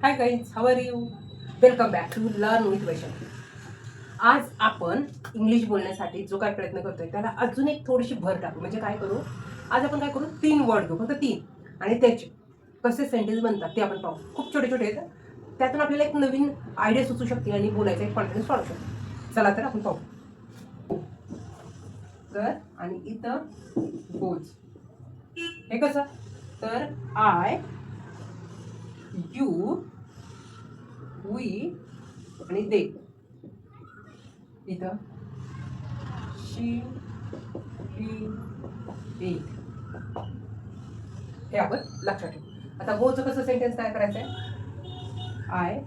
High guys, how are you? Welcome back to learn with Vaishali. आज आपण English बोलण्यासाठी जो काय प्रयत्न करतोय त्याला अजून एक थोडीशी भर टाकू. म्हणजे काय करू, आज आपण काय करू, 3 वर्ड घेऊ, फक्त 3, आणि त्याचे कसे सेंटेन्स बनतात ते आपण पाहू. खूप छोटे छोटे आहेत, त्यातून आपल्याला एक नवीन आयडिया सुचू शकते आणि बोलायचा एक कॉन्फिडन्स वाढू शकतो. चला तर आपण पाहू. तर आणि इथं गोज, हे कसं, तर आय, यू, वी आणि दे. इथं शी, ही, इट. हे आपण लक्षात ठेवू. आता गोचं कसं सेंटेन्स तयार करायचं आहे. I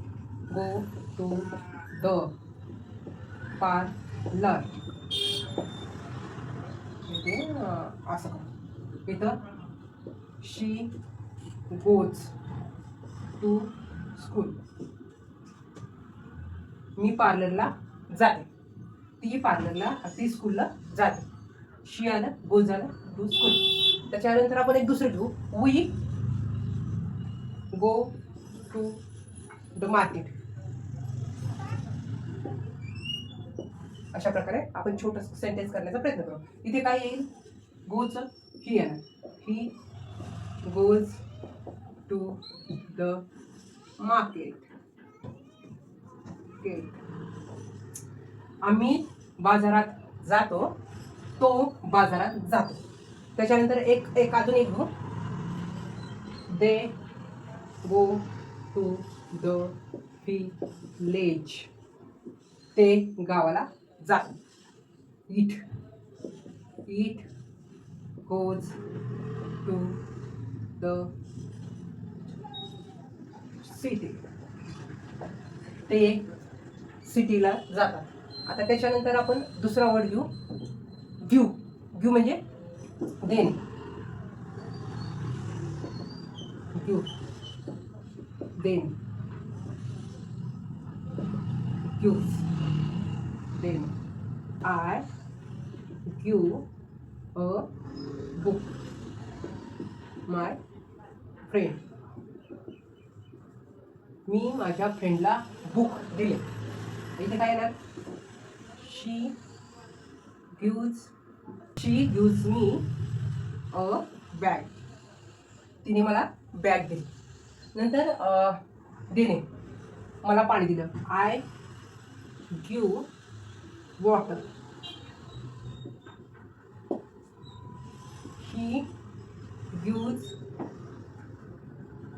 go to the parlour. इथे असं करू. इथं शी गोज टू स्कूल. मी पार्लरला जाते, ती स्कूलला जाते. शी आलं, गोज झालं, टू स्कूल. त्याच्यानंतर आपण एक दुसरं घेऊ. We go to the market. अशा प्रकारे आपण छोटं सेंटेन्स करण्याचा प्रयत्न करू. इथे काय येईल, गोज, ही येणार. He goes to the market. आम्ही बाजारात जातो, तो बाजारात जातो. त्याच्यानंतर एक अजून एक घेऊ. They go to the village. ते गावाला जातो. It goes to the city. ते सिटीला जातात. आता त्याच्यानंतर आपण दुसरा वर्ड घेऊ. ग्यू म्हणजे देणे. ग्यू देणे, गिव्स देणे. I give a book my friend. मी माझ्या फ्रेंडला बुक दिले. इथे काय येणार, शी गिव्स मी अ बॅग. तिने मला बॅग दिली. नंतर देणे, मला पाणी दिलं. I give water. He gives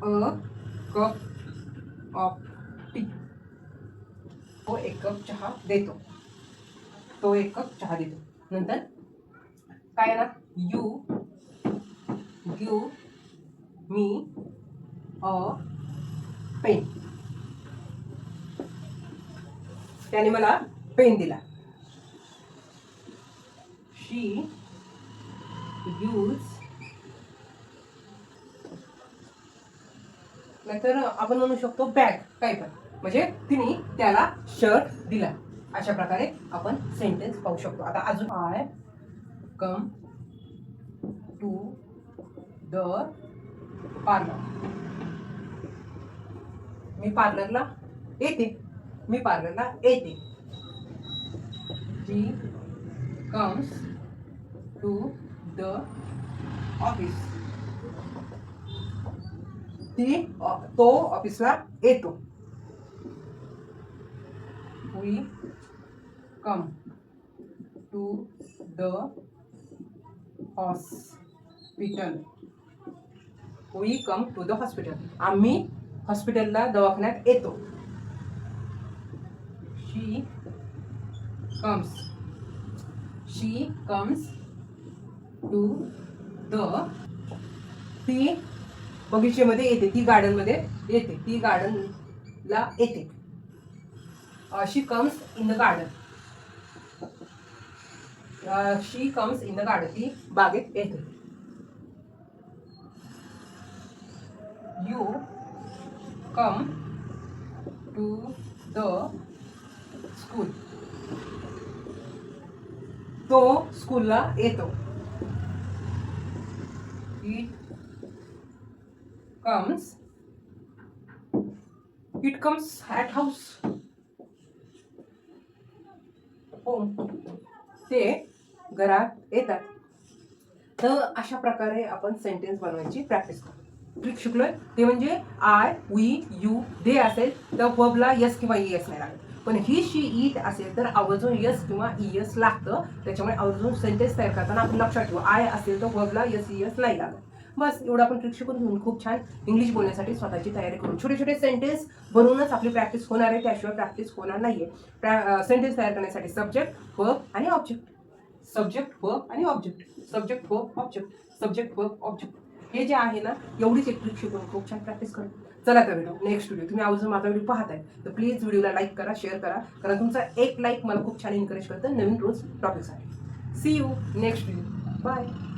a cup of tea. तो एक कप चहा देतो. नंतर काय येणार, you give me a pen. त्याने मला पेन दिला. She gives. नाहीतर आपण म्हणू शकतो बॅग, काय पण, म्हणजे तिने त्याला शर्ट दिला. अशा प्रकारे आपण सेंटेन्स पाहू शकतो. आता अजून, I come to the parlour. मी पार्लरला येते. He comes to the office. तो ऑफिसला येतो. We come to the hospital. आम्ही हॉस्पिटलला, दवाखान्यात येतो. She comes to the. ती बगीचेमध्ये येते, ती गार्डनला येते. She comes in the garden. ती बागेत येते. You come to the school. तो स्कूलला येतो. It comes it comes at house. Home, ते घरात येतात. तर अशा प्रकारे आपण सेंटेन्स बनवायची प्रॅक्टिस करतो. ट्रिक शिकलोय ते म्हणजे आय, वी, यू, दे असेल तर वर्बला यस किंवा इएस नाही लागत. पण ही, शी, इट असेल तर आवर्जून यस किंवा इएस लागतं. त्याच्यामुळे आवर्जून सेंटेन्स तयार करताना आपण लक्षात ठेवू, आय असेल तर वर्बला यस इएस नाही लागत. बस एवढं आपण ट्रिक शिकून घेऊन खूप छान इंग्लिश बोलण्यासाठी स्वतःची तयारी करून छोटे छोटे सेंटेन्स बनवूनच आपली प्रॅक्टिस होणार आहे. त्याशिवाय प्रॅक्टिस होणार नाहीये. सेंटेन्स तयार करण्यासाठी सब्जेक्ट, वर्ब आणि ऑब्जेक्ट, सब्जेक्ट, वर्ब आणि object, subject, verb, object, subject, verb, object, हे जे आहे ना एवढीच एक ट्रिक शिकून खूप छान प्रॅक्टिस करा. चला तर व्हिडिओ नेक्स्ट व्हिडिओ तुम्ही अजून माझा व्हिडिओ पाहताय तर प्लीज व्हिडिओला लाईक करा, शेअर करा, कारण तुमचा एक लाईक मला खूप छान एनकरेज करतं नवीन रोज टॉपिकसाठी. See you next video. Bye.